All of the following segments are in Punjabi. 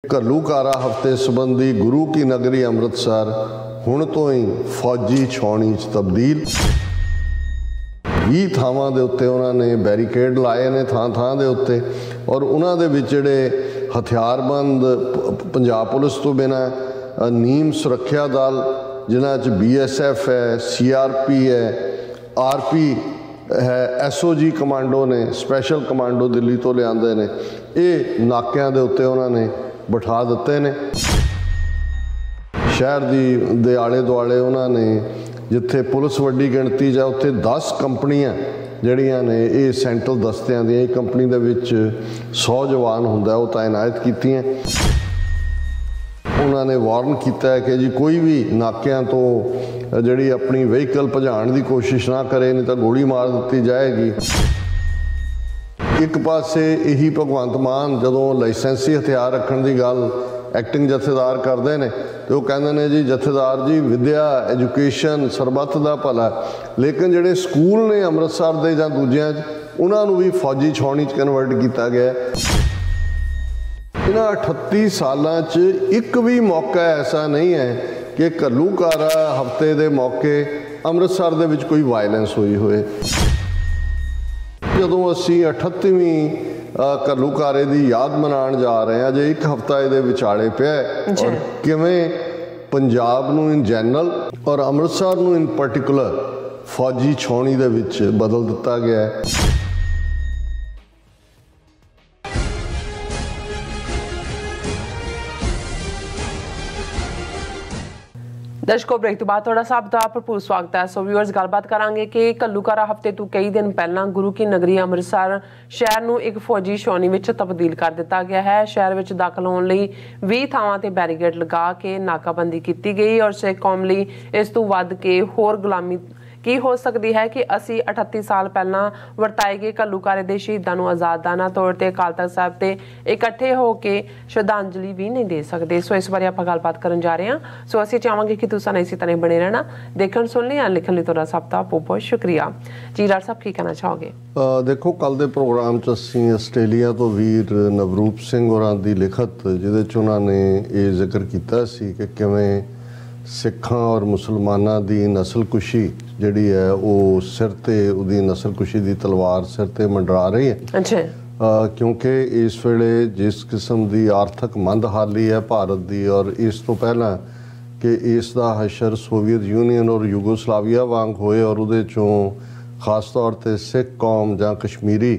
ਘੱਲੂਘਾਰਾ ਹਫ਼ਤੇ ਸੰਬੰਧੀ ਗੁਰੂ ਕੀ ਨਗਰੀ ਅੰਮ੍ਰਿਤਸਰ ਹੁਣ ਤੋਂ ਹੀ ਫੌਜੀ ਛਾਉਣੀ 'ਚ ਤਬਦੀਲ। 20 ਥਾਵਾਂ ਦੇ ਉੱਤੇ ਉਹਨਾਂ ਨੇ ਬੈਰੀਕੇਡ ਲਾਏ ਨੇ ਥਾਂ ਦੇ ਉੱਤੇ, ਔਰ ਉਹਨਾਂ ਦੇ ਵਿੱਚ ਜਿਹੜੇ ਹਥਿਆਰਬੰਦ ਪੰਜਾਬ ਪੁਲਿਸ ਤੋਂ ਬਿਨਾਂ ਨੀਮ ਸੁਰੱਖਿਆ ਦਲ ਜਿਨ੍ਹਾਂ 'ਚ BSF ਹੈ, CRP ਹੈ, RP ਹੈ, SOG ਕਮਾਂਡੋ ਨੇ, ਸਪੈਸ਼ਲ ਕਮਾਂਡੋ ਦਿੱਲੀ ਤੋਂ ਲਿਆਂਦੇ ਨੇ, ਇਹ ਨਾਕਿਆਂ ਦੇ ਉੱਤੇ ਉਹਨਾਂ ਨੇ ਬਿਠਾ ਦਿੱਤੇ ਨੇ। ਸ਼ਹਿਰ ਦੇ ਆਲੇ ਦੁਆਲੇ ਉਹਨਾਂ ਨੇ ਜਿੱਥੇ ਪੁਲਿਸ ਵੱਡੀ ਗਿਣਤੀ 'ਚ ਉੱਥੇ 10 ਕੰਪਨੀਆਂ ਜਿਹੜੀਆਂ ਨੇ ਇਹ ਸੈਂਟਰਲ ਦਸਤਿਆਂ ਦੀਆਂ, ਇਹ ਕੰਪਨੀ ਦੇ ਵਿੱਚ 100 ਜਵਾਨ ਹੁੰਦਾ ਉਹ ਤਾਇਨਾਤ ਕੀਤੀਆਂ। ਉਹਨਾਂ ਨੇ ਵਾਰਨ ਕੀਤਾ ਹੈ ਕਿ ਜੀ ਕੋਈ ਵੀ ਨਾਕਿਆਂ ਤੋਂ ਜਿਹੜੀ ਆਪਣੀ ਵਹੀਕਲ ਭਜਾਉਣ ਦੀ ਕੋਸ਼ਿਸ਼ ਨਾ ਕਰੇ, ਨਹੀਂ ਤਾਂ ਗੋਲੀ ਮਾਰ ਦਿੱਤੀ ਜਾਏਗੀ। ਇੱਕ ਪਾਸੇ ਇਹੀ ਭਗਵੰਤ ਮਾਨ ਜਦੋਂ ਲਾਇਸੈਂਸੀ ਹਥਿਆਰ ਰੱਖਣ ਦੀ ਗੱਲ ਐਕਟਿੰਗ ਜਥੇਦਾਰ ਕਰਦੇ ਨੇ ਤੇ ਉਹ ਕਹਿੰਦੇ ਨੇ ਜੀ ਜਥੇਦਾਰ ਜੀ ਵਿੱਦਿਆ ਐਜੂਕੇਸ਼ਨ ਸਰਬੱਤ ਦਾ ਭਲਾ, ਲੇਕਿਨ ਜਿਹੜੇ ਸਕੂਲ ਨੇ ਅੰਮ੍ਰਿਤਸਰ ਦੇ ਜਾਂ ਦੂਜਿਆਂ 'ਚ ਉਹਨਾਂ ਨੂੰ ਵੀ ਫੌਜੀ ਛਾਉਣੀ 'ਚ ਕਨਵਰਟ ਕੀਤਾ ਗਿਆ। ਇਹਨਾਂ 38 ਸਾਲਾਂ 'ਚ ਇੱਕ ਵੀ ਮੌਕਾ ਐਸਾ ਨਹੀਂ ਹੈ ਕਿ ਘੱਲੂਘਾਰਾ ਹਫ਼ਤੇ ਦੇ ਮੌਕੇ ਅੰਮ੍ਰਿਤਸਰ ਦੇ ਵਿੱਚ ਕੋਈ ਵਾਇਲੈਂਸ ਹੋਈ ਹੋਏ। ਜਦੋਂ ਅਸੀਂ 38ਵੀਂ ਘੱਲੂਘਾਰੇ ਦੀ ਯਾਦ ਮਨਾਉਣ ਜਾ ਰਹੇ ਹਾਂ, ਜੇ ਇੱਕ ਹਫ਼ਤਾ ਇਹਦੇ ਵਿਚਾਲੇ ਪਿਆ ਔਰ ਕਿਵੇਂ ਪੰਜਾਬ ਨੂੰ ਇਨ ਜਨਰਲ ਔਰ ਅੰਮ੍ਰਿਤਸਰ ਨੂੰ ਇਨ ਪਾਰਟਿਕੂਲਰ ਫੌਜੀ ਛਾਉਣੀ ਦੇ ਵਿੱਚ ਬਦਲ ਦਿੱਤਾ ਗਿਆ ਹੈ। दर्शकों ब्रेक तो बाद थोड़ा सा आपका भरपूर स्वागत है। सो व्यूअर्स गलबात करांगे कि घੱਲੂਘਾਰਾ हफ्ते तो कई दिन पहला गुरु की नगरी अंमृतसर शहर ਨੂੰ एक फौजी छाਉਣੀ ਵਿੱਚ ਤਬਦੀਲ ਕਰ ਦਿੱਤਾ ਗਿਆ ਹੈ। शहर ਵਿੱਚ ਦਾਖਲ ਹੋਣ ਲਈ 20 ਥਾਵਾਂ ਤੇ ਬੈਰੀਕੇਡ ਲਗਾ ਕੇ ਨਾਕਾਬੰਦੀ ਕੀਤੀ ਗਈ ਔਰ ਸਿੱਖ ਕੌਮ ਲਈ ਇਸ ਤੋਂ ਵੱਧ ਕੇ ਹੋਰ ਗੁਲਾਮੀ ਕੀ ਹੋ ਸਕਦੀ ਹੈ ਕਿ ਅਸੀਂ 38 ਸਾਲ ਪਹਿਲਾਂ ਵਰਤਾਏ ਗਏ ਘੱਲੂਘਾਰੇ ਦੇ ਸ਼ਹੀਦਾਂ ਨੂੰ ਆਜ਼ਾਦਾਨਾ ਤੌਰ ਤੇ ਅਕਾਲ ਤਖ਼ਤ ਸਾਹਿਬ ਤੇ ਇਕੱਠੇ ਹੋ ਕੇ ਸ਼ਰਧਾਂਜਲੀ ਵੀ ਨਹੀਂ ਦੇ ਸਕਦੇ। ਸੋ ਇਸ ਬਾਰੇ ਆਪਾਂ ਗੱਲਬਾਤ ਕਰਨ ਜਾ ਰਹੇ ਹਾਂ। ਸੋ ਅਸੀਂ ਚਾਹਾਂਗੇ ਕਿ ਤੁਸੀਂ ਇਸੇ ਤਰ੍ਹਾਂ ਬਣੇ ਰਹਿਣਾ, ਦੇਖਣ ਸੁਣਨ ਲਈ ਲਿਖਣ ਲਈ ਤੁਹਾਡਾ ਸਭ ਦਾ ਬਹੁਤ ਬਹੁਤ ਸ਼ੁਕਰੀਆ ਜੀ। ਡਾਕਟਰ ਸਾਹਿਬ ਕੀ ਕਹਿਣਾ ਚਾਹੋਗੇ? ਦੇਖੋ, ਕੱਲ ਦੇ ਪ੍ਰੋਗਰਾਮ 'ਚ ਅਸੀਂ ਆਸਟ੍ਰੇਲੀਆ ਤੋਂ ਵੀਰ ਨਵਰੂਪ ਸਿੰਘ ਹੋਰਾਂ ਦੀ ਲਿਖਤ ਜਿਹਦੇ 'ਚ ਉਹਨਾਂ ਨੇ ਇਹ ਜ਼ਿਕਰ ਕੀਤਾ ਸੀ ਕਿ ਕਿਵੇਂ ਸਿੱਖਾਂ ਔਰ ਮੁਸਲਮਾਨਾਂ ਦੀ ਨਸਲਕੁਸ਼ੀ ਜਿਹੜੀ ਹੈ ਉਹ ਸਿਰ ਤੇ ਉਹਦੀ ਨਸਲਕੁਸ਼ੀ ਦੀ ਤਲਵਾਰ ਸਿਰ ਤੇ ਮੰਡਰਾ ਰਹੀ ਹੈ। ਅੱਛਾ। ਕਿਉਂਕਿ ਇਸ ਵੇਲੇ ਜਿਸ ਕਿਸਮ ਦੀ ਆਰਥਿਕ ਮੰਦਹਾਲੀ ਹੈ ਭਾਰਤ ਦੀ, ਔਰ ਇਸ ਤੋਂ ਪਹਿਲਾਂ ਕਿ ਇਸ ਦਾ ਹਸ਼ਰ ਸੋਵੀਅਤ ਯੂਨੀਅਨ ਔਰ ਯੂਗੋਸਲਾਵੀਆ ਵਾਂਗ ਹੋਏ ਔਰ ਉਹਦੇ 'ਚੋਂ ਖਾਸ ਤੌਰ 'ਤੇ ਸਿੱਖ ਕੌਮ ਜਾਂ ਕਸ਼ਮੀਰੀ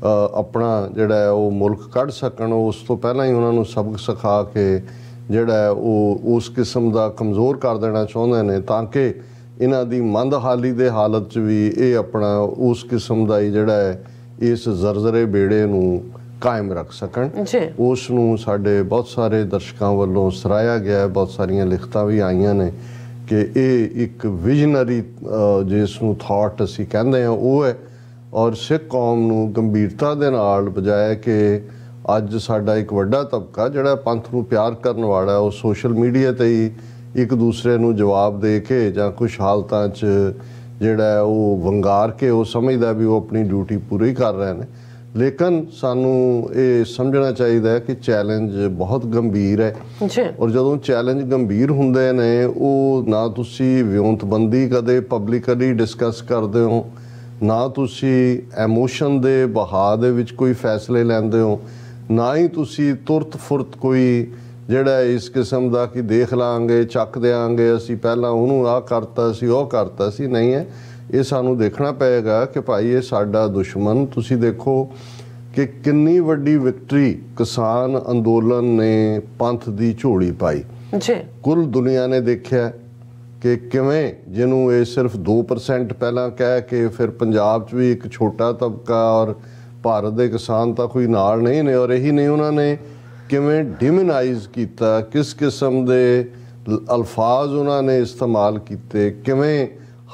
ਆਪਣਾ ਜਿਹੜਾ ਹੈ ਉਹ ਮੁਲਕ ਕੱਢ ਸਕਣ, ਉਸ ਤੋਂ ਪਹਿਲਾਂ ਹੀ ਉਹਨਾਂ ਨੂੰ ਸਬਕ ਸਿਖਾ ਕੇ ਜਿਹੜਾ ਉਹ ਉਸ ਕਿਸਮ ਦਾ ਕਮਜ਼ੋਰ ਕਰ ਦੇਣਾ ਚਾਹੁੰਦੇ ਨੇ ਤਾਂ ਕਿ ਇਹਨਾਂ ਦੀ ਮੰਦਹਾਲੀ ਦੇ ਹਾਲਤ 'ਚ ਵੀ ਇਹ ਆਪਣਾ ਉਸ ਕਿਸਮ ਦਾ ਹੀ ਜਿਹੜਾ ਹੈ ਇਸ ਜ਼ਰਜ਼ਰੇ ਬੇੜੇ ਨੂੰ ਕਾਇਮ ਰੱਖ ਸਕਣ। ਉਸ ਨੂੰ ਸਾਡੇ ਬਹੁਤ ਸਾਰੇ ਦਰਸ਼ਕਾਂ ਵੱਲੋਂ ਸਰਾਹਿਆ ਗਿਆ, ਬਹੁਤ ਸਾਰੀਆਂ ਲਿਖਤਾਂ ਵੀ ਆਈਆਂ ਨੇ ਕਿ ਇਹ ਇੱਕ ਵਿਜ਼ਨਰੀ ਜਿਸ ਨੂੰ ਥਾਟ ਅਸੀਂ ਕਹਿੰਦੇ ਹਾਂ ਉਹ ਹੈ, ਔਰ ਸਿੱਖ ਕੌਮ ਨੂੰ ਗੰਭੀਰਤਾ ਦੇ ਨਾਲ ਬਜਾਏ ਕਿ ਅੱਜ ਸਾਡਾ ਇੱਕ ਵੱਡਾ ਤਬਕਾ ਜਿਹੜਾ ਪੰਥ ਨੂੰ ਪਿਆਰ ਕਰਨ ਵਾਲਾ ਉਹ ਸੋਸ਼ਲ ਮੀਡੀਆ 'ਤੇ ਹੀ ਇੱਕ ਦੂਸਰੇ ਨੂੰ ਜਵਾਬ ਦੇ ਕੇ ਜਾਂ ਕੁਛ ਹਾਲਤਾਂ 'ਚ ਜਿਹੜਾ ਉਹ ਵੰਗਾਰ ਕੇ ਉਹ ਸਮਝਦਾ ਵੀ ਉਹ ਆਪਣੀ ਡਿਊਟੀ ਪੂਰੀ ਕਰ ਰਹੇ ਨੇ। ਲੇਕਿਨ ਸਾਨੂੰ ਇਹ ਸਮਝਣਾ ਚਾਹੀਦਾ ਹੈ ਕਿ ਚੈਲੰਜ ਬਹੁਤ ਗੰਭੀਰ ਹੈ, ਔਰ ਜਦੋਂ ਚੈਲੰਜ ਗੰਭੀਰ ਹੁੰਦੇ ਨੇ ਉਹ ਨਾ ਤੁਸੀਂ ਵਿਉਂਤਬੰਦੀ ਕਦੇ ਪਬਲਿਕਲੀ ਡਿਸਕਸ ਕਰਦੇ ਹੋ, ਨਾ ਤੁਸੀਂ ਐਮੋਸ਼ਨ ਦੇ ਬਹਾਅ ਦੇ ਵਿੱਚ ਕੋਈ ਫੈਸਲੇ ਲੈਂਦੇ ਹੋ, ਨਾ ਹੀ ਤੁਸੀਂ ਤੁਰਤ ਫੁਰਤ ਕੋਈ ਜਿਹੜਾ ਇਸ ਕਿਸਮ ਦਾ ਕਿ ਦੇਖ ਲਾਂਗੇ ਚੱਕ ਦਿਆਂਗੇ ਅਸੀਂ ਪਹਿਲਾਂ ਉਹਨੂੰ ਆਹ ਕਰਤਾ ਸੀ ਉਹ ਕਰਤਾ ਸੀ। ਨਹੀਂ ਹੈ, ਇਹ ਸਾਨੂੰ ਦੇਖਣਾ ਪਏਗਾ ਕਿ ਭਾਈ ਇਹ ਸਾਡਾ ਦੁਸ਼ਮਣ। ਤੁਸੀਂ ਦੇਖੋ ਕਿ ਕਿੰਨੀ ਵੱਡੀ ਵਿਕਟਰੀ ਕਿਸਾਨ ਅੰਦੋਲਨ ਨੇ ਪੰਥ ਦੀ ਝੋਲੀ ਪਾਈ। ਕੁੱਲ ਦੁਨੀਆ ਨੇ ਦੇਖਿਆ ਕਿ ਕਿਵੇਂ ਜਿਹਨੂੰ ਇਹ ਸਿਰਫ 2% ਪਹਿਲਾਂ ਕਹਿ ਕੇ ਫਿਰ ਪੰਜਾਬ 'ਚ ਵੀ ਇੱਕ ਛੋਟਾ ਤਬਕਾ ਔਰ ਭਾਰਤ ਦੇ ਕਿਸਾਨ ਤਾਂ ਕੋਈ ਨਾਲ ਨਹੀਂ ਨੇ, ਔਰ ਇਹੀ ਨਹੀਂ ਉਹਨਾਂ ਨੇ ਕਿਵੇਂ ਡਿਮੋਨਾਈਜ਼ ਕੀਤਾ, ਕਿਸ ਕਿਸਮ ਦੇ ਅਲਫਾਜ਼ ਉਹਨਾਂ ਨੇ ਇਸਤੇਮਾਲ ਕੀਤੇ, ਕਿਵੇਂ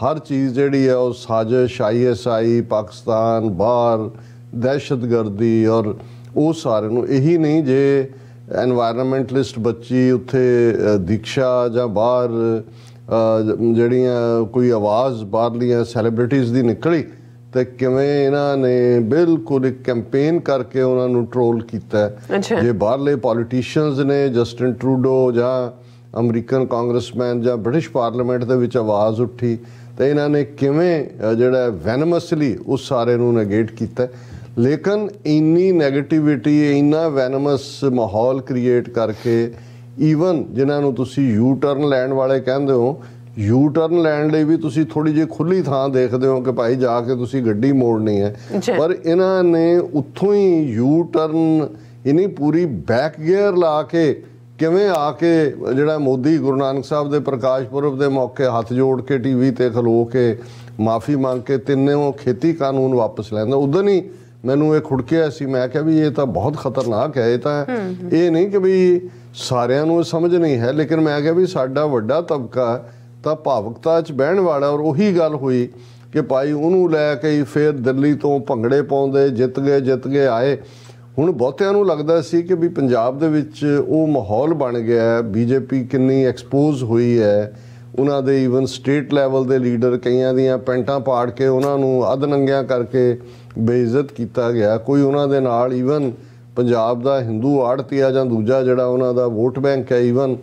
ਹਰ ਚੀਜ਼ ਜਿਹੜੀ ਹੈ ਉਹ ਸਾਜ਼ਿਸ਼ ISI ਪਾਕਿਸਤਾਨ ਬਾਹਰ ਦਹਿਸ਼ਤਗਰਦੀ ਔਰ ਉਹ ਸਾਰੇ ਨੂੰ। ਇਹੀ ਨਹੀਂ ਜੇ ਐਨਵਾਇਰਨਮੈਂਟਲਿਸਟ ਬੱਚੀ ਉੱਥੇ ਦੀਕਸ਼ਾ ਜਾਂ ਬਾਹਰ ਜਿਹੜੀਆਂ ਕੋਈ ਆਵਾਜ਼ ਬਾਹਰਲੀਆਂ ਸੈਲੀਬ੍ਰਿਟੀਜ਼ ਦੀ ਨਿਕਲੀ ਤੇ ਕਿਵੇਂ ਇਹਨਾਂ ਨੇ ਬਿਲਕੁਲ ਇੱਕ ਕੈਂਪੇਨ ਕਰਕੇ ਉਹਨਾਂ ਨੂੰ ਟਰੋਲ ਕੀਤਾ। ਜੇ ਬਾਹਰਲੇ ਪੋਲੀਟੀਸ਼ੀਅਨਸ ਨੇ, ਜਸਟਿਨ ਟਰੂਡੋ ਜਾਂ ਅਮਰੀਕਨ ਕਾਂਗਰਸਮੈਨ ਜਾਂ ਬ੍ਰਿਟਿਸ਼ ਪਾਰਲੀਮੈਂਟ ਦੇ ਵਿੱਚ ਆਵਾਜ਼ ਉੱਠੀ ਤੇ ਇਹਨਾਂ ਨੇ ਕਿਵੇਂ ਜਿਹੜਾ ਵੈਨਮਸਲੀ ਉਸ ਸਾਰੇ ਨੂੰ ਨੈਗੇਟ ਕੀਤਾ। ਲੇਕਿਨ ਇੰਨੀ ਨੈਗੇਟਿਵਿਟੀ, ਇੰਨਾ ਵੈਨਮਸ ਮਾਹੌਲ ਕ੍ਰੀਏਟ ਕਰਕੇ ਈਵਨ ਜਿਨ੍ਹਾਂ ਨੂੰ ਤੁਸੀਂ ਯੂ ਟਰਨ ਲੈਣ ਵਾਲੇ ਕਹਿੰਦੇ ਹੋ, ਯੂ ਟਰਨ ਲੈਣ ਲਈ ਵੀ ਤੁਸੀਂ ਥੋੜੀ ਜਿਹੀ ਖੁੱਲੀ ਥਾਂ ਦੇਖਦੇ ਹੋ ਕਿ ਭਾਈ ਜਾ ਕੇ ਤੁਸੀਂ ਗੱਡੀ ਮੋੜਨੀ ਹੈ, ਪਰ ਇਹਨਾਂ ਨੇ ਉੱਥੋਂ ਹੀ ਯੂ ਟਰਨ ਇਨੀ ਪੂਰੀ ਬੈਕ ਗੇਅਰ ਲਾ ਕੇ ਕਿਵੇਂ ਆ ਕੇ ਜਿਹੜਾ ਮੋਦੀ ਗੁਰੂ ਨਾਨਕ ਸਾਹਿਬ ਦੇ ਪ੍ਰਕਾਸ਼ ਪੁਰਬ ਦੇ ਮੌਕੇ ਹੱਥ ਜੋੜ ਕੇ ਟੀਵੀ ਤੇ ਖਲੋ ਕੇ ਮਾਫੀ ਮੰਗ ਕੇ ਤਿੰਨੋਂ ਖੇਤੀ ਕਾਨੂੰਨ ਵਾਪਸ ਲੈਂਦਾ। ਉਦੋਂ ਹੀ ਮੈਨੂੰ ਇਹ ਖੁੜਕਿਆ ਸੀ, ਮੈਂ ਕਿਹਾ ਵੀ ਇਹ ਤਾਂ ਬਹੁਤ ਖਤਰਨਾਕ ਹੈ। ਇਹ ਤਾਂ ਇਹ ਨਹੀਂ ਕਿ ਵੀ ਸਾਰਿਆਂ ਨੂੰ ਸਮਝ ਨਹੀਂ ਹੈ, ਲੇਕਿਨ ਮੈਂ ਕਿਹਾ ਵੀ ਸਾਡਾ ਵੱਡਾ ਤਬਕਾ ਤਾਂ ਭਾਵੁਕਤਾ 'ਚ ਬਹਿਣ ਵਾਲਾ। ਔਰ ਉਹੀ ਗੱਲ ਹੋਈ ਕਿ ਭਾਈ ਉਹਨੂੰ ਲੈ ਕੇ ਫਿਰ ਦਿੱਲੀ ਤੋਂ ਭੰਗੜੇ ਪਾਉਂਦੇ ਜਿੱਤ ਗਏ ਆਏ। ਹੁਣ ਬਹੁਤਿਆਂ ਨੂੰ ਲੱਗਦਾ ਸੀ ਕਿ ਵੀ ਪੰਜਾਬ ਦੇ ਵਿੱਚ ਉਹ ਮਾਹੌਲ ਬਣ ਗਿਆ, ਬੀਜੇਪੀ ਕਿੰਨੀ ਐਕਸਪੋਜ਼ ਹੋਈ ਹੈ। ਉਹਨਾਂ ਦੇ ਈਵਨ ਸਟੇਟ ਲੈਵਲ ਦੇ ਲੀਡਰ ਕਈਆਂ ਦੀਆਂ ਪੈਂਟਾਂ ਪਾੜ ਕੇ ਉਹਨਾਂ ਨੂੰ ਅੱਧ ਨੰਗਿਆਂ ਕਰਕੇ ਬੇਇੱਜ਼ਤ ਕੀਤਾ ਗਿਆ। ਕੋਈ ਉਹਨਾਂ ਦੇ ਨਾਲ ਈਵਨ ਪੰਜਾਬ ਦਾ ਹਿੰਦੂ ਆੜਤੀਆ ਜਾਂ ਦੂਜਾ ਜਿਹੜਾ ਉਹਨਾਂ ਦਾ ਵੋਟ ਬੈਂਕ ਹੈ, ਈਵਨ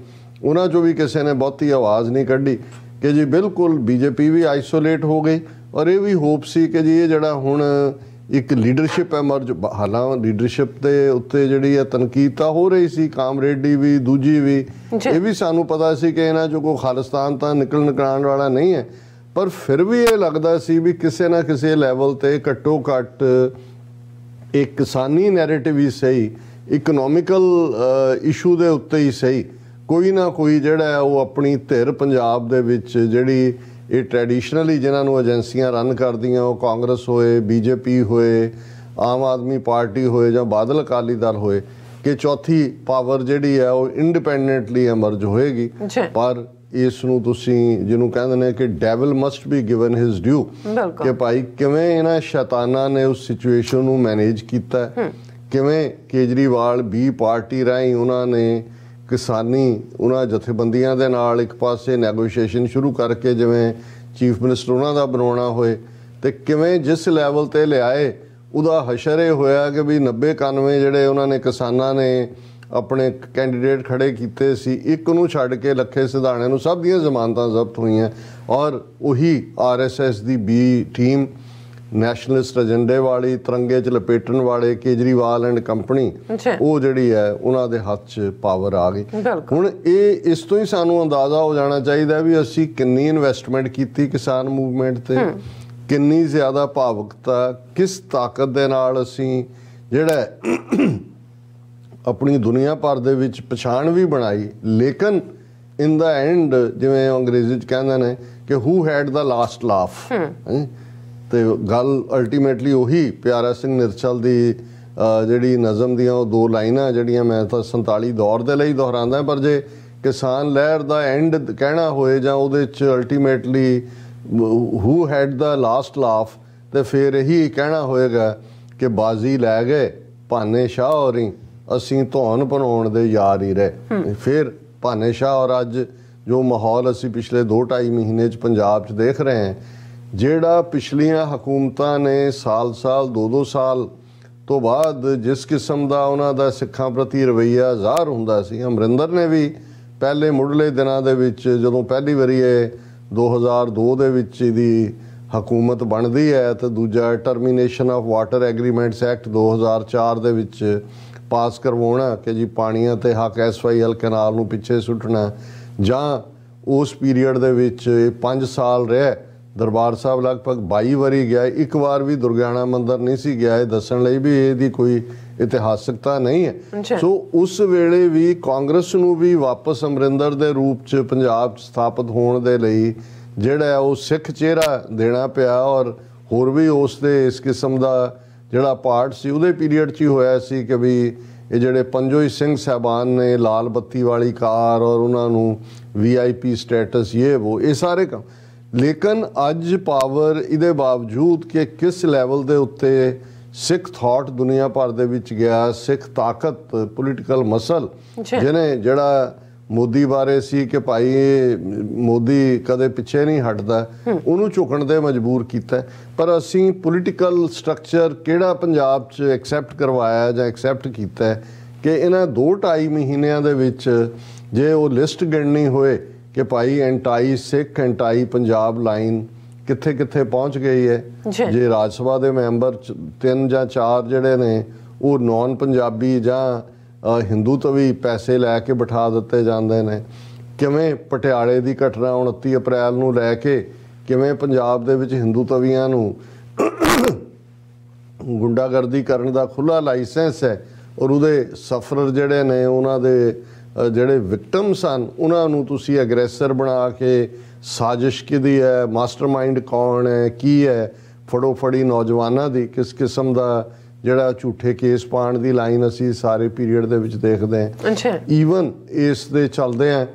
ਉਹਨਾਂ 'ਚੋਂ ਵੀ ਕਿਸੇ ਨੇ ਬਹੁਤੀ ਆਵਾਜ਼ ਨਹੀਂ ਕੱਢੀ ਕਿ ਜੀ ਬਿਲਕੁਲ ਬੀਜੇਪੀ ਵੀ ਆਈਸੋਲੇਟ ਹੋ ਗਈ। ਔਰ ਇਹ ਵੀ ਹੋਪ ਸੀ ਕਿ ਜੀ ਇਹ ਜਿਹੜਾ ਹੁਣ ਇੱਕ ਲੀਡਰਸ਼ਿਪ ਐਮਰਜ, ਹਾਲਾਂ ਲੀਡਰਸ਼ਿਪ ਦੇ ਉੱਤੇ ਜਿਹੜੀ ਹੈ ਤਨਕੀਦ ਤਾਂ ਹੋ ਰਹੀ ਸੀ, ਕਾਮਰੇਡੀ ਵੀ ਦੂਜੀ ਵੀ, ਇਹ ਵੀ ਸਾਨੂੰ ਪਤਾ ਸੀ ਕਿ ਇਹਨਾਂ 'ਚੋਂ ਕੋਈ ਖਾਲਿਸਤਾਨ ਤਾਂ ਨਿਕਲਣ ਵਾਲਾ ਨਹੀਂ ਹੈ, ਪਰ ਫਿਰ ਵੀ ਇਹ ਲੱਗਦਾ ਸੀ ਵੀ ਕਿਸੇ ਨਾ ਕਿਸੇ ਲੈਵਲ ਤੇ ਘੱਟੋ ਘੱਟ ਇੱਕ ਕਿਸਾਨੀ ਨੈਰੇਟਿਵ ਹੀ ਸਹੀ, ਇਕਨੋਮਿਕਲ ਇਸ਼ੂ ਦੇ ਉੱਤੇ ਹੀ ਸਹੀ, ਕੋਈ ਨਾ ਕੋਈ ਜਿਹੜਾ ਉਹ ਆਪਣੀ ਧਿਰ ਪੰਜਾਬ ਦੇ ਵਿੱਚ ਜਿਹੜੀ ਇਹ ਟ੍ਰੈਡੀਸ਼ਨਲੀ ਜਿਨ੍ਹਾਂ ਨੂੰ ਏਜੰਸੀਆਂ ਰਨ ਕਰਦੀਆਂ, ਉਹ ਕਾਂਗਰਸ ਹੋਏ, ਬੀਜੇਪੀ ਹੋਏ, ਆਮ ਆਦਮੀ ਪਾਰਟੀ ਹੋਏ ਜਾਂ ਬਾਦਲ ਅਕਾਲੀ ਦਲ ਹੋਏ, ਕਿ ਚੌਥੀ ਪਾਵਰ ਜਿਹੜੀ ਹੈ ਉਹ ਇੰਡੀਪੈਂਡੈਂਟਲੀ ਐਮਰਜ ਹੋਏਗੀ। ਪਰ ਇਸ ਨੂੰ ਤੁਸੀਂ ਜਿਹਨੂੰ ਕਹਿੰਦੇ ਨੇ ਕਿ devil must be given his due, ਕਿ ਭਾਈ ਕਿਵੇਂ ਇਹਨਾਂ ਸ਼ੈਤਾਨਾਂ ਨੇ ਉਸ ਸਿਚੁਏਸ਼ਨ ਨੂੰ ਮੈਨੇਜ ਕੀਤਾ, ਕਿਵੇਂ ਕੇਜਰੀਵਾਲ ਬੀ ਪਾਰਟੀ ਰਾਹੀਂ ਉਹਨਾਂ ਨੇ ਕਿਸਾਨੀ ਉਹਨਾਂ ਜਥੇਬੰਦੀਆਂ ਦੇ ਨਾਲ ਇੱਕ ਪਾਸੇ ਨੈਗੋਸ਼ੀਏਸ਼ਨ ਸ਼ੁਰੂ ਕਰਕੇ ਜਿਵੇਂ ਚੀਫ ਮਿਨਿਸਟਰ ਉਹਨਾਂ ਦਾ ਬਣਾਉਣਾ ਹੋਏ, ਤੇ ਕਿਵੇਂ ਜਿਸ ਲੈਵਲ ਤੇ ਲਿਆਏ ਉਹਦਾ ਹਸ਼ਰ ਇਹ ਹੋਇਆ ਕਿ ਵੀ 90-91 ਜਿਹੜੇ ਉਹਨਾਂ ਨੇ ਕਿਸਾਨਾਂ ਨੇ ਆਪਣੇ ਕੈਂਡੀਡੇਟ ਖੜੇ ਕੀਤੇ ਸੀ, ਇੱਕ ਨੂੰ ਛੱਡ ਕੇ ਲੱਖੇ ਸਿਧਾਣੇ ਨੂੰ ਸਭ ਦੀਆਂ ਜ਼ਮਾਨਤਾਂ ਜ਼ਬਤ ਹੋਈਆਂ। ਔਰ ਉਹੀ RSS ਦੀ ਬੀ ਟੀਮ, ਨੈਸ਼ਨਲਿਸਟ ਏਜੰਡੇ ਵਾਲੀ, ਤਿਰੰਗੇ 'ਚ ਲਪੇਟਣ ਵਾਲੇ ਕੇਜਰੀਵਾਲ ਐਂਡ ਕੰਪਨੀ, ਉਹ ਜਿਹੜੀ ਹੈ ਉਹਨਾਂ ਦੇ ਹੱਥ 'ਚ ਪਾਵਰ ਆ ਗਈ। ਹੁਣ ਇਹ ਇਸ ਤੋਂ ਹੀ ਸਾਨੂੰ ਅੰਦਾਜ਼ਾ ਹੋ ਜਾਣਾ ਚਾਹੀਦਾ ਵੀ ਅਸੀਂ ਕਿੰਨੀ ਇਨਵੈਸਟਮੈਂਟ ਕੀਤੀ ਕਿਸਾਨ ਮੂਵਮੈਂਟ ਤੇ, ਕਿੰਨੀ ਜ਼ਿਆਦਾ ਭਾਵੁਕਤਾ, ਕਿਸ ਤਾਕਤ ਦੇ ਨਾਲ ਅਸੀਂ ਜਿਹੜਾ ਆਪਣੀ ਦੁਨੀਆ ਭਰ ਦੇ ਵਿੱਚ ਪਛਾਣ ਵੀ ਬਣਾਈ। ਲੇਕਿਨ ਇਨ ਦਾ ਐਂਡ ਜਿਵੇਂ ਅੰਗਰੇਜ਼ੀ 'ਚ ਕਹਿੰਦੇ ਨੇ ਕਿ ਹੂ ਹੈਡ ਦਾ ਲਾਸਟ ਲਾਫ, ਤੇ ਗੱਲ ਅਲਟੀਮੇਟਲੀ ਉਹੀ ਪਿਆਰਾ ਸਿੰਘ ਨਿਰਚਲ ਦੀ ਜਿਹੜੀ ਨਜ਼ਮ ਦੀਆਂ ਉਹ ਦੋ ਲਾਈਨਾਂ ਜਿਹੜੀਆਂ ਮੈਂ ਤਾਂ 47 ਦੌਰ ਦੇ ਲਈ ਦੁਹਰਾਉਂਦਾ, ਪਰ ਜੇ ਕਿਸਾਨ ਲਹਿਰ ਦਾ ਐਂਡ ਕਹਿਣਾ ਹੋਏ ਜਾਂ ਉਹਦੇ 'ਚ ਅਲਟੀਮੇਟਲੀ ਹੂ ਹੈਡ ਦਾ ਲਾਸਟ ਲਾਫ, ਤੇ ਫਿਰ ਇਹੀ ਕਹਿਣਾ ਹੋਏਗਾ ਕਿ ਬਾਜ਼ੀ ਲੈ ਗਏ ਭਾਨੇ ਸ਼ਾਹ ਹੋਰੀ, ਅਸੀਂ ਧੌਣ ਬਣਾਉਣ ਦੇ ਯਾਰ ਹੀ ਰਹੇ। ਫਿਰ ਭਾਨੇ ਸ਼ਾਹ ਔਰ ਅੱਜ ਜੋ ਮਾਹੌਲ ਅਸੀਂ ਪਿਛਲੇ 2-2.5 ਮਹੀਨੇ 'ਚ ਪੰਜਾਬ 'ਚ ਦੇਖ ਰਹੇ ਹਾਂ, ਜਿਹੜਾ ਪਿਛਲੀਆਂ ਹਕੂਮਤਾਂ ਨੇ ਸਾਲ 2-2 ਸਾਲ ਤੋਂ ਬਾਅਦ ਜਿਸ ਕਿਸਮ ਦਾ ਉਹਨਾਂ ਦਾ ਸਿੱਖਾਂ ਪ੍ਰਤੀ ਰਵੱਈਆ ਜ਼ਾਹਰ ਹੁੰਦਾ ਸੀ, ਅਮਰਿੰਦਰ ਨੇ ਵੀ ਪਹਿਲੇ ਮੁੱਢਲੇ ਦਿਨਾਂ ਦੇ ਵਿੱਚ ਜਦੋਂ ਪਹਿਲੀ ਵਾਰੀ ਇਹ 2002 ਦੇ ਵਿੱਚ ਇਹਦੀ ਹਕੂਮਤ ਬਣਦੀ ਹੈ, ਤੇ ਦੂਜਾ termination of water agreements act 2004 ਦੇ ਵਿੱਚ ਪਾਸ ਕਰਵਾਉਣਾ ਕਿ ਜੀ ਪਾਣੀਆਂ ਤੇ ਹੱਕ SYL ਕੈਨਾਲ ਨੂੰ ਪਿੱਛੇ ਸੁੱਟਣਾ, ਜਾਂ ਉਸ ਪੀਰੀਅਡ ਦੇ ਵਿੱਚ 5 ਸਾਲ ਰਿਹਾ ਦਰਬਾਰ ਸਾਹਿਬ ਲਗਭਗ 22 ਵਾਰੀ ਗਿਆ, ਇੱਕ ਵਾਰ ਵੀ ਦੁਰਗਿਆਣਾ ਮੰਦਿਰ ਨਹੀਂ ਸੀ ਗਿਆ, ਇਹ ਦੱਸਣ ਲਈ ਵੀ ਇਹਦੀ ਕੋਈ ਇਤਿਹਾਸਕਤਾ ਨਹੀਂ ਹੈ। ਸੋ ਉਸ ਵੇਲੇ ਵੀ ਕਾਂਗਰਸ ਨੂੰ ਵੀ ਵਾਪਸ ਅਮਰਿੰਦਰ ਦੇ ਰੂਪ 'ਚ ਪੰਜਾਬ 'ਚ ਸਥਾਪਿਤ ਹੋਣ ਦੇ ਲਈ ਜਿਹੜਾ ਉਹ ਸਿੱਖ ਚਿਹਰਾ ਦੇਣਾ ਪਿਆ। ਔਰ ਹੋਰ ਵੀ ਉਸ ਦੇ ਇਸ ਕਿਸਮ ਦਾ ਜਿਹੜਾ ਪਾਰਟ ਸੀ ਉਹਦੇ ਪੀਰੀਅਡ 'ਚ ਹੀ ਹੋਇਆ ਸੀ ਕਿ ਵੀ ਇਹ ਜਿਹੜੇ ਪੰਜੋਈ ਸਿੰਘ ਸਾਹਿਬਾਨ ਨੇ ਲਾਲ ਬੱਤੀ ਵਾਲੀ ਕਾਰ ਔਰ ਉਹਨਾਂ ਨੂੰ VIP ਸਟੇਟਸ, ਇਹ ਸਾਰੇ ਕੰਮ। ਲੇਕਿਨ ਅੱਜ ਪਾਵਰ ਇਹਦੇ ਬਾਵਜੂਦ ਕਿ ਕਿਸ ਲੈਵਲ ਦੇ ਉੱਤੇ ਸਿੱਖ ਥਾਟ ਦੁਨੀਆ ਭਰ ਦੇ ਵਿੱਚ ਗਿਆ, ਸਿੱਖ ਤਾਕਤ, ਪੋਲੀਟੀਕਲ ਮਸਲ ਜਿਹਨੇ ਜਿਹੜਾ ਮੋਦੀ ਬਾਰੇ ਸੀ ਕਿ ਭਾਈ ਮੋਦੀ ਕਦੇ ਪਿੱਛੇ ਨਹੀਂ ਹਟਦਾ, ਉਹਨੂੰ ਝੁਕਣ ਤੇ ਮਜਬੂਰ ਕੀਤਾ। ਪਰ ਅਸੀਂ ਪੋਲੀਟੀਕਲ ਸਟਰਕਚਰ ਕਿਹੜਾ ਪੰਜਾਬ 'ਚ ਐਕਸੈਪਟ ਕਰਵਾਇਆ ਜਾਂ ਐਕਸੈਪਟ ਕੀਤਾ ਕਿ ਇਹਨਾਂ 2-2.5 ਮਹੀਨਿਆਂ ਦੇ ਵਿੱਚ ਜੇ ਉਹ ਲਿਸਟ ਗਿਣਨੀ ਹੋਏ ਕਿ ਭਾਈ ਐਂਟਾਈ ਸਿੱਖ ਐਂਟਾਈ ਪੰਜਾਬ ਲਾਈਨ ਕਿੱਥੇ ਕਿੱਥੇ ਪਹੁੰਚ ਗਈ ਹੈ। ਜੇ ਰਾਜ ਸਭਾ ਦੇ ਮੈਂਬਰ 3 ਜਾਂ 4 ਜਿਹੜੇ ਨੇ ਉਹ ਨੌਨ ਪੰਜਾਬੀ ਜਾਂ ਹਿੰਦੂਤਵੀ ਪੈਸੇ ਲੈ ਕੇ ਬਿਠਾ ਦਿੱਤੇ ਜਾਂਦੇ ਨੇ। ਕਿਵੇਂ ਪਟਿਆਲੇ ਦੀ ਘਟਨਾ 29 ਅਪ੍ਰੈਲ ਨੂੰ ਲੈ ਕੇ ਕਿਵੇਂ ਪੰਜਾਬ ਦੇ ਵਿੱਚ ਹਿੰਦੂਤਵੀਆਂ ਨੂੰ ਗੁੰਡਾਗਰਦੀ ਕਰਨ ਦਾ ਖੁੱਲ੍ਹਾ ਲਾਇਸੈਂਸ ਹੈ ਔਰ ਉਹਦੇ ਸਫਰਰ ਜਿਹੜੇ ਨੇ ਉਹਨਾਂ ਦੇ ਜਿਹੜੇ ਵਿਕਟਮ ਸਨ ਉਹਨਾਂ ਨੂੰ ਤੁਸੀਂ ਐਗਰੈਸਰ ਬਣਾ ਕੇ ਸਾਜ਼ਿਸ਼ ਕਿਹਦੀ ਹੈ, ਮਾਸਟਰਮਾਈਂਡ ਕੌਣ ਹੈ, ਕੀ ਹੈ, ਫੜੋ ਫੜੀ ਨੌਜਵਾਨਾਂ ਦੀ ਕਿਸ ਕਿਸਮ ਦਾ ਜਿਹੜਾ ਝੂਠੇ ਕੇਸ ਪਾਉਣ ਦੀ ਲਾਈਨ ਅਸੀਂ ਸਾਰੇ ਪੀਰੀਅਡ ਦੇ ਵਿੱਚ ਦੇਖਦੇ ਹਾਂ। ਈਵਨ ਇਸ ਦੇ ਚੱਲਦੇ ਆ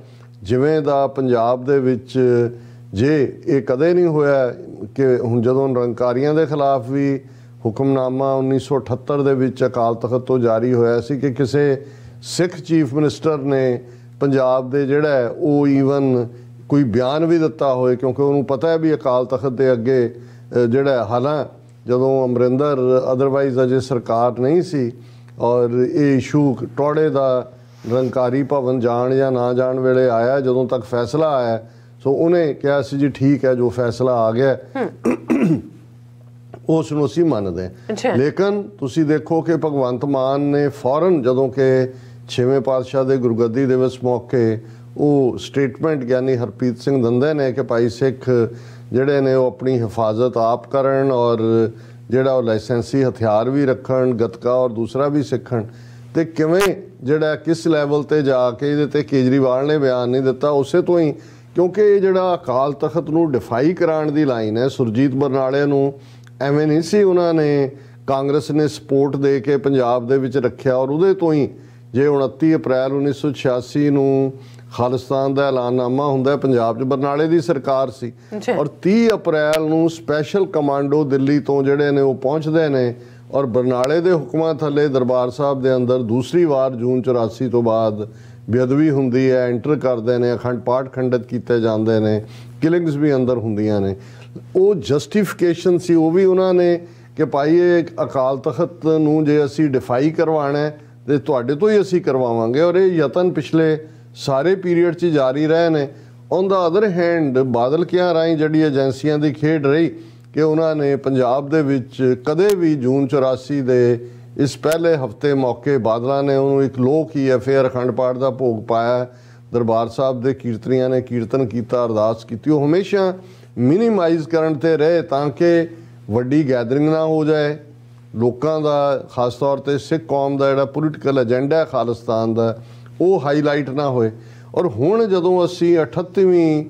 ਜਿਵੇਂ ਦਾ ਪੰਜਾਬ ਦੇ ਵਿੱਚ ਜੇ ਇਹ ਕਦੇ ਨਹੀਂ ਹੋਇਆ ਕਿ ਹੁਣ ਜਦੋਂ ਨਿਰੰਕਾਰੀਆਂ ਦੇ ਖਿਲਾਫ ਵੀ ਹੁਕਮਨਾਮਾ 1978 ਦੇ ਵਿੱਚ ਅਕਾਲ ਤਖਤ ਤੋਂ ਜਾਰੀ ਹੋਇਆ ਸੀ ਕਿ ਕਿਸੇ ਸਿੱਖ ਚੀਫ ਮਿਨਿਸਟਰ ਨੇ ਪੰਜਾਬ ਦੇ ਜਿਹੜਾ ਉਹ ਈਵਨ ਕੋਈ ਬਿਆਨ ਵੀ ਦਿੱਤਾ ਹੋਏ, ਕਿਉਂਕਿ ਉਹਨੂੰ ਪਤਾ ਹੈ ਵੀ ਅਕਾਲ ਤਖਤ ਦੇ ਅੱਗੇ ਜਿਹੜਾ ਹਾਲਾਂ ਜਦੋਂ ਅਮਰਿੰਦਰ ਅਦਰਵਾਈਜ਼ ਅਜੇ ਸਰਕਾਰ ਨਹੀਂ ਸੀ ਔਰ ਇਹ ਇਸ਼ੂ ਟੋੜੇ ਦਾ ਨਿਰੰਕਾਰੀ ਭਵਨ ਜਾਣ ਜਾਂ ਨਾ ਜਾਣ ਵੇਲੇ ਆਇਆ, ਜਦੋਂ ਤੱਕ ਫੈਸਲਾ ਆਇਆ ਸੋ ਉਹਨੇ ਕਿਹਾ ਸੀ ਜੀ ਠੀਕ ਹੈ ਜੋ ਫੈਸਲਾ ਆ ਗਿਆ ਉਸ ਨੂੰ ਅਸੀਂ ਮੰਨਦੇ ਹਾਂ। ਲੇਕਿਨ ਤੁਸੀਂ ਦੇਖੋ ਕਿ ਭਗਵੰਤ ਮਾਨ ਨੇ ਫੌਰਨ ਜਦੋਂ ਕਿ 6ਵੇਂ ਪਾਤਸ਼ਾਹ ਦੇ ਗੁਰਗੱਦੀ ਦਿਵਸ ਮੌਕੇ ਉਹ ਸਟੇਟਮੈਂਟ ਗਿਆਨੀ ਹਰਪ੍ਰੀਤ ਸਿੰਘ ਦਿੰਦੇ ਨੇ ਕਿ ਭਾਈ ਸਿੱਖ ਜਿਹੜੇ ਨੇ ਉਹ ਆਪਣੀ ਹਿਫਾਜ਼ਤ ਆਪ ਕਰਨ ਔਰ ਜਿਹੜਾ ਉਹ ਲਾਇਸੈਂਸੀ ਹਥਿਆਰ ਵੀ ਰੱਖਣ, ਗੱਤਕਾ ਔਰ ਦੂਸਰਾ ਵੀ ਸਿੱਖਣ। ਤੇ ਕਿਵੇਂ ਜਿਹੜਾ ਕਿਸ ਲੈਵਲ ਤੇ ਜਾ ਕੇ ਇਹਦੇ ਤੇ ਕੇਜਰੀਵਾਲ ਨੇ ਬਿਆਨ ਨਹੀਂ ਦਿੱਤਾ ਉਸੇ ਤੋਂ ਹੀ, ਕਿਉਂਕਿ ਇਹ ਜਿਹੜਾ ਅਕਾਲ ਤਖਤ ਨੂੰ ਡਿਫਾਈ ਕਰਾਉਣ ਦੀ ਲਾਈਨ ਹੈ। ਸੁਰਜੀਤ ਬਰਨਾਲੇ ਨੂੰ ਐਵੇਂ ਨਹੀਂ ਸੀ ਉਹਨਾਂ ਨੇ ਕਾਂਗਰਸ ਨੇ ਸਪੋਰਟ ਦੇ ਕੇ ਪੰਜਾਬ ਦੇ ਵਿੱਚ ਰੱਖਿਆ ਔਰ ਉਹਦੇ ਤੋਂ ਹੀ ਜੇ 29 ਅਪ੍ਰੈਲ 1986 ਨੂੰ ਖਾਲਿਸਤਾਨ ਦਾ ਐਲਾਨਨਾਮਾ ਹੁੰਦਾ ਪੰਜਾਬ 'ਚ ਬਰਨਾਲੇ ਦੀ ਸਰਕਾਰ ਸੀ ਔਰ 30 ਅਪ੍ਰੈਲ ਨੂੰ ਸਪੈਸ਼ਲ ਕਮਾਂਡੋ ਦਿੱਲੀ ਤੋਂ ਜਿਹੜੇ ਨੇ ਉਹ ਪਹੁੰਚਦੇ ਨੇ ਔਰ ਬਰਨਾਲੇ ਦੇ ਹੁਕਮਾਂ ਥੱਲੇ ਦਰਬਾਰ ਸਾਹਿਬ ਦੇ ਅੰਦਰ ਦੂਸਰੀ ਵਾਰ ਜੂਨ 84 ਤੋਂ ਬਾਅਦ ਬੇਅਦਬੀ ਹੁੰਦੀ ਹੈ, ਐਂਟਰ ਕਰਦੇ ਨੇ, ਅਖੰਡ ਪਾਠ ਖੰਡਿਤ ਕੀਤੇ ਜਾਂਦੇ ਨੇ, ਕਿਲਿੰਗਸ ਵੀ ਅੰਦਰ ਹੁੰਦੀਆਂ ਨੇ। ਉਹ ਜਸਟੀਫਿਕੇਸ਼ਨ ਸੀ ਉਹ ਵੀ ਉਹਨਾਂ ਨੇ ਕਿ ਭਾਈ ਇਹ ਅਕਾਲ ਤਖਤ ਨੂੰ ਜੇ ਅਸੀਂ ਡਿਫਾਈ ਕਰਵਾਉਣਾ ਤੇ ਤੁਹਾਡੇ ਤੋਂ ਹੀ ਅਸੀਂ ਕਰਵਾਵਾਂਗੇ ਔਰ ਇਹ ਯਤਨ ਪਿਛਲੇ ਸਾਰੇ ਪੀਰੀਅਡ 'ਚ ਜਾਰੀ ਰਹੇ ਨੇ। ਔਨ ਦਾ ਅਦਰ ਹੈਂਡ ਬਾਦਲ ਕਿਆਂ ਰਾਹੀਂ ਜਿਹੜੀ ਏਜੰਸੀਆਂ ਦੀ ਖੇਡ ਰਹੀ ਕਿ ਉਹਨਾਂ ਨੇ ਪੰਜਾਬ ਦੇ ਵਿੱਚ ਕਦੇ ਵੀ ਜੂਨ 84 ਦੇ ਇਸ ਪਹਿਲੇ ਹਫਤੇ ਮੌਕੇ ਬਾਦਲਾਂ ਨੇ ਉਹਨੂੰ ਇੱਕ ਲੋਕ ਹੀ ਹੈ ਫਿਰ ਅਖੰਡ ਪਾਠ ਦਾ ਭੋਗ ਪਾਇਆ, ਦਰਬਾਰ ਸਾਹਿਬ ਦੇ ਕੀਰਤਨੀਆਂ ਨੇ ਕੀਰਤਨ ਕੀਤਾ, ਅਰਦਾਸ ਕੀਤੀ। ਉਹ ਹਮੇਸ਼ਾ ਮਿਨੀਮਾਈਜ਼ ਕਰਨ ਤੇ ਰਹੇ ਤਾਂ ਕਿ ਵੱਡੀ ਗੈਦਰਿੰਗ ਨਾ ਹੋ ਜਾਏ ਲੋਕਾਂ ਦਾ, ਖਾਸ ਤੌਰ ਤੇ ਸਿੱਖ ਕੌਮ ਦਾ ਜਿਹੜਾ ਪੋਲੀਟੀਕਲ ਏਜੰਡਾ ਹੈ ਖਾਲਿਸਤਾਨ ਦਾ ਉਹ ਹਾਈਲਾਈਟ ਨਾ ਹੋਏ। ਔਰ ਹੁਣ ਜਦੋਂ ਅਸੀਂ 38ਵੀਂ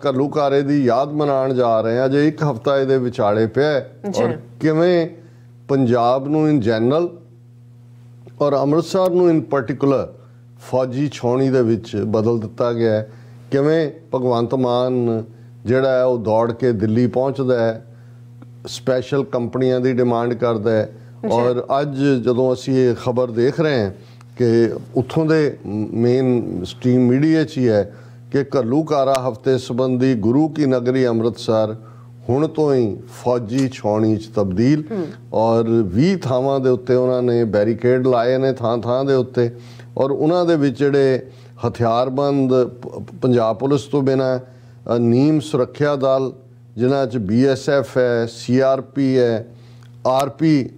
ਘੱਲੂਘਾਰੇ ਦੀ ਯਾਦ ਮਨਾਉਣ ਜਾ ਰਹੇ ਹਾਂ, ਜੇ ਇੱਕ ਹਫ਼ਤਾ ਇਹਦੇ ਵਿਚਾਲੇ ਪਿਆ ਔਰ ਕਿਵੇਂ ਪੰਜਾਬ ਨੂੰ ਇਨ ਜਨਰਲ ਔਰ ਅੰਮ੍ਰਿਤਸਰ ਨੂੰ ਇਨ ਪਾਰਟਿਕੂਲਰ ਫੌਜੀ ਛਾਉਣੀ ਦੇ ਵਿੱਚ ਬਦਲ ਦਿੱਤਾ ਗਿਆ ਹੈ, ਕਿਵੇਂ ਭਗਵੰਤ ਮਾਨ ਜਿਹੜਾ ਹੈ ਉਹ ਦੌੜ ਕੇ ਦਿੱਲੀ ਪਹੁੰਚਦਾ ਹੈ, ਸਪੈਸ਼ਲ ਕੰਪਨੀਆਂ ਦੀ ਡਿਮਾਂਡ ਕਰਦਾ ਹੈ। ਔਰ ਅੱਜ ਜਦੋਂ ਅਸੀਂ ਇਹ ਖਬਰ ਦੇਖ ਰਹੇ ਹਾਂ ਕਿ ਉੱਥੋਂ ਦੇ ਮੇਨ ਸਟ੍ਰੀਮ ਮੀਡੀਆ 'ਚ ਹੀ ਹੈ ਕਿ ਘੱਲੂਘਾਰਾ ਹਫ਼ਤੇ ਸੰਬੰਧੀ ਗੁਰੂ ਕੀ ਨਗਰੀ ਅੰਮ੍ਰਿਤਸਰ ਹੁਣ ਤੋਂ ਹੀ ਫੌਜੀ ਛਾਉਣੀ 'ਚ ਤਬਦੀਲ ਔਰ 20 ਥਾਵਾਂ ਦੇ ਉੱਤੇ ਉਹਨਾਂ ਨੇ ਬੈਰੀਕੇਡ ਲਾਏ ਨੇ ਥਾਂ ਥਾਂ ਦੇ ਉੱਤੇ ਔਰ ਉਹਨਾਂ ਦੇ ਵਿੱਚ ਜਿਹੜੇ ਹਥਿਆਰਬੰਦ ਪੰਜਾਬ ਪੁਲਿਸ ਤੋਂ ਬਿਨਾਂ ਨੀਮ ਸੁਰੱਖਿਆ ਦਲ ਜਿਨ੍ਹਾਂ 'ਚ BSF ਹੈ, CRP ਹੈ, RP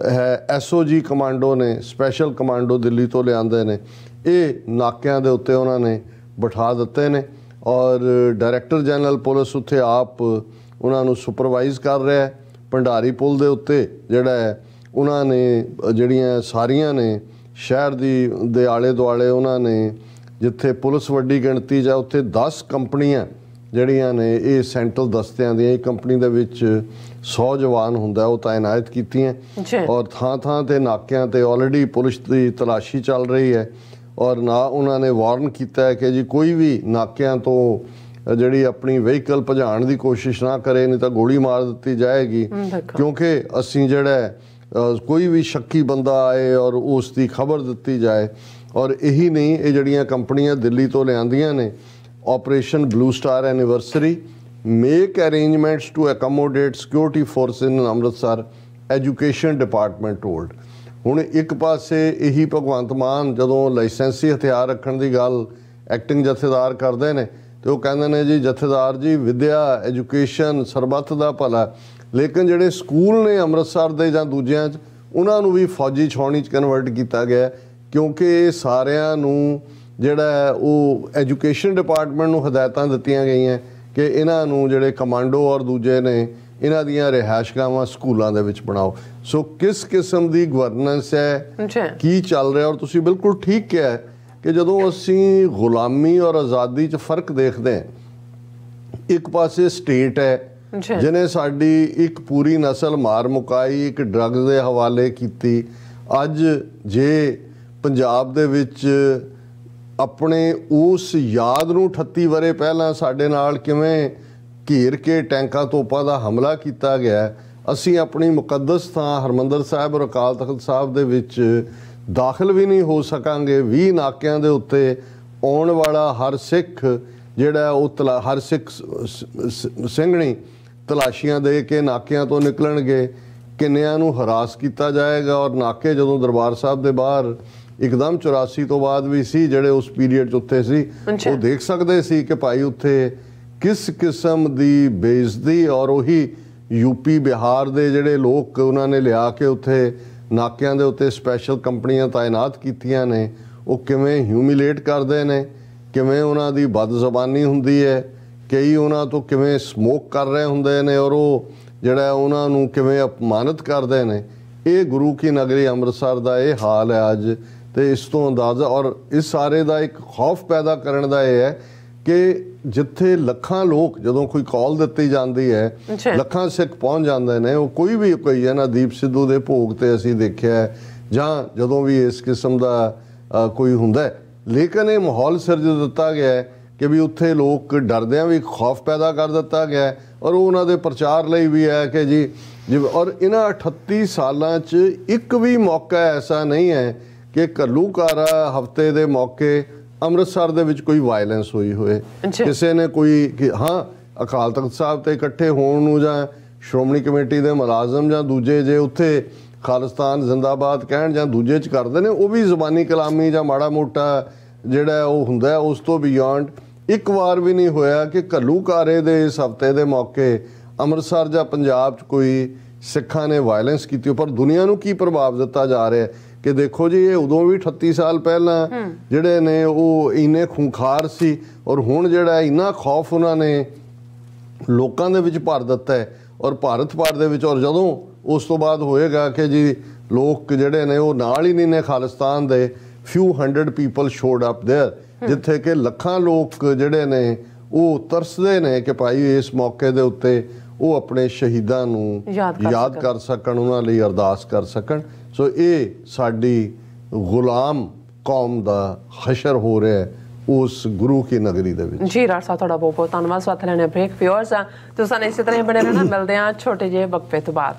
ਹੈ, SOG ਕਮਾਂਡੋ ਨੇ, ਸਪੈਸ਼ਲ ਕਮਾਂਡੋ ਦਿੱਲੀ ਤੋਂ ਲਿਆਂਦੇ ਨੇ, ਇਹ ਨਾਕਿਆਂ ਦੇ ਉੱਤੇ ਉਹਨਾਂ ਨੇ ਬਿਠਾ ਦਿੱਤੇ ਨੇ ਔਰ ਡਾਇਰੈਕਟਰ ਜਨਰਲ ਪੁਲਿਸ ਉੱਥੇ ਆਪ ਉਹਨਾਂ ਨੂੰ ਸੁਪਰਵਾਈਜ਼ ਕਰ ਰਿਹਾ। ਭੰਡਾਰੀ ਪੁਲ ਦੇ ਉੱਤੇ ਜਿਹੜਾ ਹੈ ਉਹਨਾਂ ਨੇ ਜਿਹੜੀਆਂ ਸਾਰੀਆਂ ਨੇ ਸ਼ਹਿਰ ਦੇ ਆਲੇ ਦੁਆਲੇ ਉਹਨਾਂ ਨੇ ਜਿੱਥੇ ਪੁਲਿਸ ਵੱਡੀ ਗਿਣਤੀ 'ਚ ਉੱਥੇ 10 ਕੰਪਨੀਆਂ ਜਿਹੜੀਆਂ ਨੇ ਇਹ ਸੈਂਟਰਲ ਦਸਤਿਆਂ ਦੀਆਂ, ਇਹ ਕੰਪਨੀ ਦੇ ਵਿੱਚ 100 ਜਵਾਨ ਹੁੰਦਾ ਉਹ ਤਾਇਨਾਤ ਕੀਤੀਆਂ ਔਰ ਥਾਂ ਥਾਂ ਤੇ ਨਾਕਿਆਂ ਤੇ ਆਲਰੇਡੀ ਪੁਲਿਸ ਦੀ ਤਲਾਸ਼ੀ ਚੱਲ ਰਹੀ ਹੈ ਔਰ ਨਾ ਉਹਨਾਂ ਨੇ ਵਾਰਨ ਕੀਤਾ ਹੈ ਕਿ ਜੀ ਕੋਈ ਵੀ ਨਾਕਿਆਂ ਤੋਂ ਜਿਹੜੀ ਆਪਣੀ ਵਹੀਕਲ ਭਜਾਉਣ ਦੀ ਕੋਸ਼ਿਸ਼ ਨਾ ਕਰੇ ਨਹੀਂ ਤਾਂ ਗੋਲੀ ਮਾਰ ਦਿੱਤੀ ਜਾਏਗੀ, ਕਿਉਂਕਿ ਅਸੀਂ ਜਿਹੜਾ ਕੋਈ ਵੀ ਸ਼ੱਕੀ ਬੰਦਾ ਆਏ ਔਰ ਉਸ ਦੀ ਖਬਰ ਦਿੱਤੀ ਜਾਏ ਔਰ ਇਹੀ ਨਹੀਂ, ਇਹ ਜਿਹੜੀਆਂ ਕੰਪਨੀਆਂ ਦਿੱਲੀ ਤੋਂ ਲਿਆਂਦੀਆਂ ਨੇ, operation blue star anniversary, make arrangements to accommodate security force in Amritsar, education department told. ਹੁਣ ਇੱਕ ਪਾਸੇ ਇਹੀ ਭਗਵੰਤ ਮਾਨ ਜਦੋਂ ਲਾਇਸੈਂਸੀ ਹਥਿਆਰ ਰੱਖਣ ਦੀ ਗੱਲ ਐਕਟਿੰਗ ਜਥੇਦਾਰ ਕਰਦੇ ਨੇ ਤੇ ਉਹ ਕਹਿੰਦੇ ਨੇ ਜੀ ਜਥੇਦਾਰ ਜੀ ਵਿਦਿਆ ਐਜੂਕੇਸ਼ਨ ਸਰਬੱਤ ਦਾ ਭਲਾ, ਲੇਕਿਨ ਜਿਹੜੇ ਸਕੂਲ ਨੇ ਅੰਮ੍ਰਿਤਸਰ ਦੇ ਜਾਂ ਦੂਜਿਆਂ 'ਚ ਉਹਨਾਂ ਨੂੰ ਵੀ ਫੌਜੀ ਛਾਉਣੀ 'ਚ ਕਨਵਰਟ ਕੀਤਾ ਗਿਆ, ਕਿਉਂਕਿ ਇਹ ਸਾਰਿਆਂ ਨੂੰ ਜਿਹੜਾ ਉਹ ਐਜੂਕੇਸ਼ਨ ਡਿਪਾਰਟਮੈਂਟ ਨੂੰ ਹਦਾਇਤਾਂ ਦਿੱਤੀਆਂ ਗਈਆਂ ਕਿ ਇਹਨਾਂ ਨੂੰ ਜਿਹੜੇ ਕਮਾਂਡੋ ਔਰ ਦੂਜੇ ਨੇ ਇਹਨਾਂ ਦੀਆਂ ਰਿਹਾਇਸ਼ਗਾਹਾਂ ਸਕੂਲਾਂ ਦੇ ਵਿੱਚ ਬਣਾਓ। ਸੋ ਕਿਸ ਕਿਸਮ ਦੀ ਗਵਰਨੈਂਸ ਹੈ, ਕੀ ਚੱਲ ਰਿਹਾ? ਔਰ ਤੁਸੀਂ ਬਿਲਕੁਲ ਠੀਕ ਕਿਹਾ ਕਿ ਜਦੋਂ ਅਸੀਂ ਗੁਲਾਮੀ ਔਰ ਆਜ਼ਾਦੀ 'ਚ ਫਰਕ ਦੇਖਦੇ ਹਾਂ, ਇੱਕ ਪਾਸੇ ਸਟੇਟ ਹੈ ਜਿਹਨੇ ਸਾਡੀ ਇੱਕ ਪੂਰੀ ਨਸਲ ਮਾਰ ਮੁਕਾਈ, ਇੱਕ ਡਰੱਗਸ ਦੇ ਹਵਾਲੇ ਕੀਤੀ। ਅੱਜ ਜੇ ਪੰਜਾਬ ਦੇ ਵਿੱਚ ਆਪਣੇ ਉਸ ਯਾਦ ਨੂੰ 38 ਵਰ੍ਹੇ ਪਹਿਲਾਂ ਸਾਡੇ ਨਾਲ ਕਿਵੇਂ ਘੇਰ ਕੇ ਟੈਂਕਾਂ ਤੋਪਾਂ ਦਾ ਹਮਲਾ ਕੀਤਾ ਗਿਆ, ਅਸੀਂ ਆਪਣੀ ਮੁਕੱਦਸ ਥਾਂ ਹਰਿਮੰਦਰ ਸਾਹਿਬ ਔਰ ਅਕਾਲ ਤਖਤ ਸਾਹਿਬ ਦੇ ਵਿੱਚ ਦਾਖਲ ਵੀ ਨਹੀਂ ਹੋ ਸਕਾਂਗੇ। 20 ਨਾਕਿਆਂ ਦੇ ਉੱਤੇ ਆਉਣ ਵਾਲਾ ਹਰ ਸਿੱਖ ਜਿਹੜਾ ਉਹ ਹਰ ਸਿੱਖ ਸਿੰਘਣੀ ਤਲਾਸ਼ੀਆਂ ਦੇ ਕੇ ਨਾਕਿਆਂ ਤੋਂ ਨਿਕਲਣਗੇ, ਕਿੰਨਿਆਂ ਨੂੰ ਹਰਾਸ ਕੀਤਾ ਜਾਏਗਾ। ਔਰ ਨਾਕੇ ਜਦੋਂ ਦਰਬਾਰ ਸਾਹਿਬ ਦੇ ਬਾਹਰ ਇੱਕਦਮ 84 ਤੋਂ ਬਾਅਦ ਵੀ ਸੀ, ਜਿਹੜੇ ਉਸ ਪੀਰੀਅਡ 'ਚ ਉੱਥੇ ਸੀ, ਉਹ ਦੇਖ ਸਕਦੇ ਸੀ ਕਿ ਭਾਈ ਉੱਥੇ ਕਿਸ ਕਿਸਮ ਦੀ ਬੇਇੱਜ਼ਤੀ, ਔਰ ਉਹੀ ਯੂਪੀ ਬਿਹਾਰ ਦੇ ਜਿਹੜੇ ਲੋਕ ਉਹਨਾਂ ਨੇ ਲਿਆ ਕੇ ਉੱਥੇ ਨਾਕਿਆਂ ਦੇ ਉੱਤੇ ਸਪੈਸ਼ਲ ਕੰਪਨੀਆਂ ਤਾਇਨਾਤ ਕੀਤੀਆਂ ਨੇ, ਉਹ ਕਿਵੇਂ ਹਿਊਮਿਲੇਟ ਕਰਦੇ ਨੇ, ਕਿਵੇਂ ਉਹਨਾਂ ਦੀ ਬਦਜ਼ਬਾਨੀ ਹੁੰਦੀ ਹੈ, ਕਈ ਉਹਨਾਂ ਤੋਂ ਕਿਵੇਂ ਸਮੋਕ ਕਰ ਰਹੇ ਹੁੰਦੇ ਨੇ, ਔਰ ਉਹ ਜਿਹੜਾ ਉਹਨਾਂ ਨੂੰ ਕਿਵੇਂ ਅਪਮਾਨਿਤ ਕਰਦੇ ਨੇ। ਇਹ ਗੁਰੂ ਕੀ ਨਗਰੀ ਅੰਮ੍ਰਿਤਸਰ ਦਾ ਇਹ ਹਾਲ ਹੈ ਅੱਜ। ਤੇ ਇਸ ਤੋਂ ਅੰਦਾਜ਼ਾ ਔਰ ਇਸ ਸਾਰੇ ਦਾ ਇੱਕ ਖੌਫ ਪੈਦਾ ਕਰਨ ਦਾ ਇਹ ਹੈ ਕਿ ਜਿੱਥੇ ਲੱਖਾਂ ਲੋਕ ਜਦੋਂ ਕੋਈ ਕਾਲ ਦਿੱਤੀ ਜਾਂਦੀ ਹੈ, ਲੱਖਾਂ ਸਿੱਖ ਪਹੁੰਚ ਜਾਂਦੇ ਨੇ। ਉਹ ਕੋਈ ਵੀ ਕੋਈ ਹੈ ਨਾ, ਦੀਪ ਸਿੱਧੂ ਦੇ ਭੋਗ ਤੇ ਅਸੀਂ ਦੇਖਿਆ ਜਾਂ ਜਦੋਂ ਵੀ ਇਸ ਕਿਸਮ ਦਾ ਕੋਈ ਹੁੰਦਾ, ਲੇਕਿਨ ਇਹ ਮਾਹੌਲ ਸਿਰਜ ਦਿੱਤਾ ਗਿਆ ਕਿ ਵੀ ਉੱਥੇ ਲੋਕ ਡਰਦਿਆਂ ਵੀ ਖੌਫ ਪੈਦਾ ਕਰ ਦਿੱਤਾ ਗਿਆ, ਔਰ ਉਹ ਉਹਨਾਂ ਦੇ ਪ੍ਰਚਾਰ ਲਈ ਵੀ ਹੈ ਕਿ ਜੀ ਔਰ ਇਹਨਾਂ 38 ਸਾਲਾਂ 'ਚ ਇੱਕ ਵੀ ਮੌਕਾ ਐਸਾ ਨਹੀਂ ਹੈ ਕਿ ਘੱਲੂਘਾਰਾ ਹਫਤੇ ਦੇ ਮੌਕੇ ਅੰਮ੍ਰਿਤਸਰ ਦੇ ਵਿੱਚ ਕੋਈ ਵਾਇਲੈਂਸ ਹੋਈ ਹੋਏ, ਕਿਸੇ ਨੇ ਕੋਈ ਹਾਂ ਅਕਾਲ ਤਖਤ ਸਾਹਿਬ ਤੇ ਇਕੱਠੇ ਹੋਣ ਨੂੰ ਜਾਂ ਸ਼੍ਰੋਮਣੀ ਕਮੇਟੀ ਦੇ ਮੁਲਾਜ਼ਮ ਜਾਂ ਦੂਜੇ ਜੇ ਉੱਥੇ ਖਾਲਿਸਤਾਨ ਜ਼ਿੰਦਾਬਾਦ ਕਹਿਣ ਜਾਂ ਦੂਜੇ 'ਚ ਕਰਦੇ ਨੇ, ਉਹ ਵੀ ਜ਼ਬਾਨੀ ਕਲਾਮੀ ਜਾਂ ਮਾੜਾ ਮੋਟਾ ਜਿਹੜਾ ਉਹ ਹੁੰਦਾ, ਉਸ ਤੋਂ ਬਿਯੋਂਡ ਇੱਕ ਵਾਰ ਵੀ ਨਹੀਂ ਹੋਇਆ ਕਿ ਘੱਲੂਘਾਰੇ ਦੇ ਇਸ ਹਫਤੇ ਦੇ ਮੌਕੇ ਅੰਮ੍ਰਿਤਸਰ ਜਾਂ ਪੰਜਾਬ 'ਚ ਕੋਈ ਸਿੱਖਾਂ ਨੇ ਵਾਇਲੈਂਸ ਕੀਤੀ। ਪਰ ਦੁਨੀਆ ਨੂੰ ਕੀ ਪ੍ਰਭਾਵ ਦਿੱਤਾ ਜਾ ਰਿਹਾ ਕਿ ਦੇਖੋ ਜੀ ਇਹ ਉਦੋਂ ਵੀ 38 ਸਾਲ ਪਹਿਲਾਂ ਜਿਹੜੇ ਨੇ ਉਹ ਇੰਨੇ ਖੂੰਖਾਰ ਸੀ, ਔਰ ਹੁਣ ਜਿਹੜਾ ਇੰਨਾ ਖੌਫ ਉਹਨਾਂ ਨੇ ਲੋਕਾਂ ਦੇ ਵਿੱਚ ਭਰ ਦਿੱਤਾ ਹੈ, ਔਰ ਭਾਰਤ ਭਰ ਦੇ ਵਿੱਚ। ਔਰ ਜਦੋਂ ਉਸ ਤੋਂ ਬਾਅਦ ਹੋਏਗਾ ਕਿ ਜੀ ਲੋਕ ਜਿਹੜੇ ਨੇ ਉਹ ਨਾਲ ਹੀ ਨਹੀਂ ਨੇ ਖਾਲਿਸਤਾਨ ਦੇ, few hundred people showed up there, ਜਿੱਥੇ ਕਿ ਲੱਖਾਂ ਲੋਕ ਜਿਹੜੇ ਨੇ ਉਹ ਤਰਸਦੇ ਨੇ ਕਿ ਭਾਈ ਇਸ ਮੌਕੇ ਦੇ ਉੱਤੇ ਉਹ ਆਪਣੇ ਸ਼ਹੀਦਾਂ ਨੂੰ ਯਾਦ ਕਰ ਸਕਣ, ਉਹਨਾਂ ਲਈ ਅਰਦਾਸ ਕਰ ਸਕਣ। ਸੋ ਇਹ ਸਾਡੀ ਗੁਲਾਮ ਕੌਮ ਦਾ ਹਸ਼ਰ ਹੋ ਰਿਹਾ ਉਸ ਗੁਰੂ ਕੀ ਨਗਰੀ ਦੇ ਵਿੱਚ। ਜੀ ਰਾਜ ਸਾਹਿਬ ਤੁਹਾਡਾ ਬਹੁਤ ਬਹੁਤ ਧੰਨਵਾਦ। ਸਾਥ ਲੈਣੇ ਬ੍ਰੇਕ ਵਿਊਅਰਸ ਤੁਸੀਂ ਇਸੇ ਤਰ੍ਹਾਂ ਬਣੇ ਰਹਿਣਾ, ਮਿਲਦੇ ਹਾਂ ਛੋਟੇ ਜਿਹੇ ਵਕਫੇ ਤੋਂ ਬਾਅਦ।